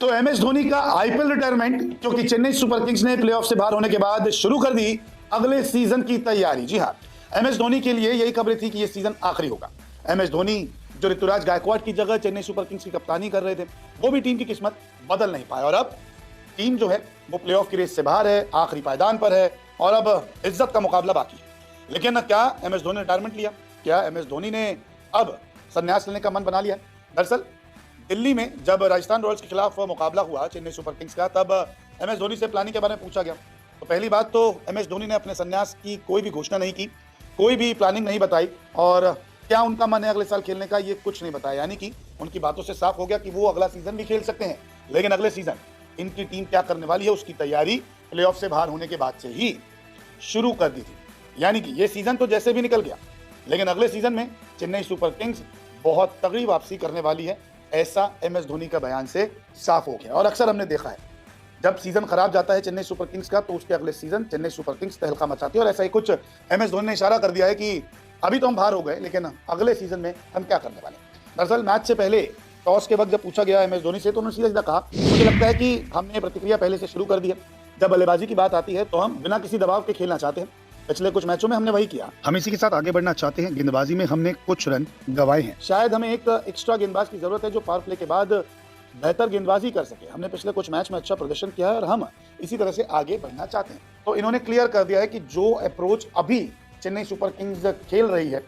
तो M S Dhoni का IPL retirement, क्योंकि चेन्नई सुपर किंग्स ने प्लेऑफ से बाहर होने के बाद शुरू कर दी अगले सीजन की तैयारी। जी हां, एम एस धोनी के लिए यही खबरें थी कि यह सीजन आखिरी होगा। एम एस धोनी जो ऋतुराज गायकवाड की जगह चेन्नई सुपर किंग्स की कप्तानी कर रहे थे, वो भी टीम की किस्मत बदल नहीं पाए और अब टीम जो है वो प्लेऑफ की रेस से बाहर है, आखिरी पायदान पर है और अब इज्जत का मुकाबला बाकी है। लेकिन क्या एम एस धोनी ने रिटायरमेंट लिया? क्या एम एस धोनी ने अब संन्यास लेने का मन बना लिया? दरअसल दिल्ली में जब राजस्थान रॉयल्स के खिलाफ मुकाबला हुआ चेन्नई सुपर किंग्स का, तब एम एस धोनी से प्लानिंग के बारे में पूछा गया। तो पहली बात तो एम एस धोनी ने अपने संन्यास की कोई भी घोषणा नहीं की, कोई भी प्लानिंग नहीं बताई और क्या उनका मन है अगले साल खेलने का, ये कुछ नहीं बताया। यानी कि उनकी बातों से साफ हो गया कि वो अगला सीजन भी खेल सकते हैं, लेकिन अगले सीजन इनकी टीम क्या करने वाली है उसकी तैयारी प्लेऑफ से बाहर होने के बाद से ही शुरू कर दी थी। यानी कि ये सीजन तो जैसे भी निकल गया, लेकिन अगले सीजन में चेन्नई सुपर किंग्स बहुत तगड़ी वापसी करने वाली है, ऐसा एम एस धोनी का बयान से साफ हो गया। और अक्सर हमने देखा है जब सीजन खराब जाता है चेन्नई सुपर किंग्स का, तो उसके अगले सीजन चेन्नई सुपर किंग्स तहलका मचाती है और ऐसा ही कुछ एम एस धोनी ने इशारा कर दिया है कि अभी तो हम बाहर हो गए, लेकिन अगले सीजन में हम क्या करने वाले। दरअसल मैच से पहले टॉस के वक्त जब पूछा गया एम एस धोनी से, तो उन्होंने सीधा कहा, मुझे लगता है कि हमने प्रतिक्रिया पहले से शुरू कर दी है। जब बल्लेबाजी की बात आती है तो हम बिना किसी दबाव के खेलना चाहते हैं। पिछले कुछ मैचों में हमने वही किया, हम इसी के साथ आगे बढ़ना चाहते हैं। गेंदबाजी में हमने कुछ रन गंवाए हैं, शायद हमें एक एक्स्ट्रा गेंदबाज की जरूरत है जो पावर प्ले के बाद बेहतर गेंदबाजी कर सके। हमने पिछले कुछ मैच में अच्छा प्रदर्शन किया है और हम इसी तरह से आगे बढ़ना चाहते हैं। तो इन्होंने क्लियर कर दिया है कि जो अप्रोच अभी चेन्नई सुपर किंग्स खेल रही है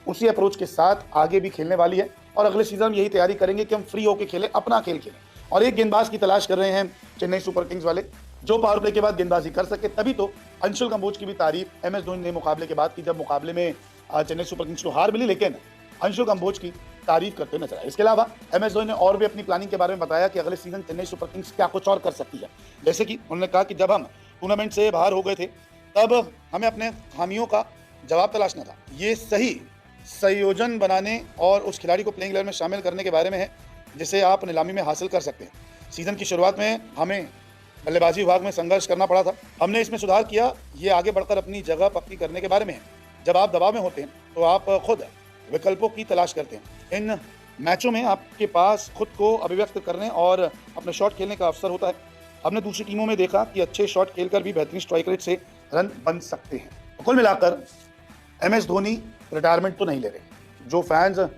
उसी अप्रोच के साथ आगे भी खेलने वाली है और अगले सीजन यही तैयारी करेंगे कि हम फ्री होकर खेलें, अपना खेल खेलें। और एक गेंदबाज की तलाश कर रहे हैं चेन्नई सुपर किंग्स वाले जो पावर प्ले के बाद गेंदबाजी कर सके। तभी तो अंशुल कंबोज की भी तारीफ एम एस धोनी ने मुकाबले के बाद की, जब मुकाबले में चेन्नई सुपर किंग्स को हार मिली, लेकिन अंशुल कंबोज की तारीफ करते नजर आए। इसके अलावा एम एस धोनी ने और भी अपनी प्लानिंग के बारे में बताया कि अगले सीजन चेन्नई सुपर किंग्स क्या कुछ और कर सकती है। जैसे कि उन्होंने कहा कि जब हम टूर्नामेंट से बाहर हो गए थे तब हमें अपने खामियों का जवाब तलाशना था। ये सही संयोजन बनाने और उस खिलाड़ी को प्लेइंग 11 में शामिल करने के बारे में है जिसे आप नीलामी में हासिल कर सकते हैं। सीजन की शुरुआत में हमें बल्लेबाजी विभाग में संघर्ष करना पड़ा था, हमने इसमें सुधार किया। ये आगे बढ़कर अपनी जगह पक्की करने के बारे में है। जब आप दबाव में होते हैं तो आप खुद विकल्पों की तलाश करते हैं। इन मैचों में आपके पास खुद को अभिव्यक्त करने और अपने शॉट खेलने का अवसर होता है। हमने दूसरी टीमों में देखा कि अच्छे शॉट खेलकर भी बेहतरीन स्ट्राइक रेट से रन बन सकते हैं। कुल मिलाकर एम एस धोनी रिटायरमेंट तो नहीं ले रहे। जो फैंस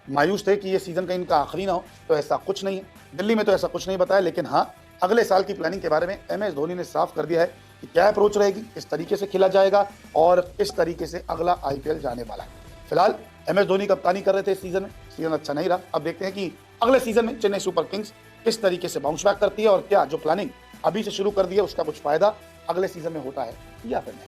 मायूस थे कि ये सीजन का इनका आखिरी ना हो, तो ऐसा कुछ नहीं है। दिल्ली में तो ऐसा कुछ नहीं बताया, लेकिन हाँ, अगले साल की प्लानिंग के बारे में एम एस धोनी ने साफ कर दिया है कि क्या अप्रोच रहेगी, किस तरीके से खेला जाएगा और किस तरीके से अगला आईपीएल जाने वाला है। फिलहाल एम एस धोनी कप्तानी कर रहे थे सीजन में, सीजन अच्छा नहीं रहा। अब देखते हैं कि अगले सीजन में चेन्नई सुपर किंग्स किस तरीके से बाउंस बैक करती है और क्या जो प्लानिंग अभी से शुरू कर दी है उसका कुछ फायदा अगले सीजन में होता है या फिर नहीं।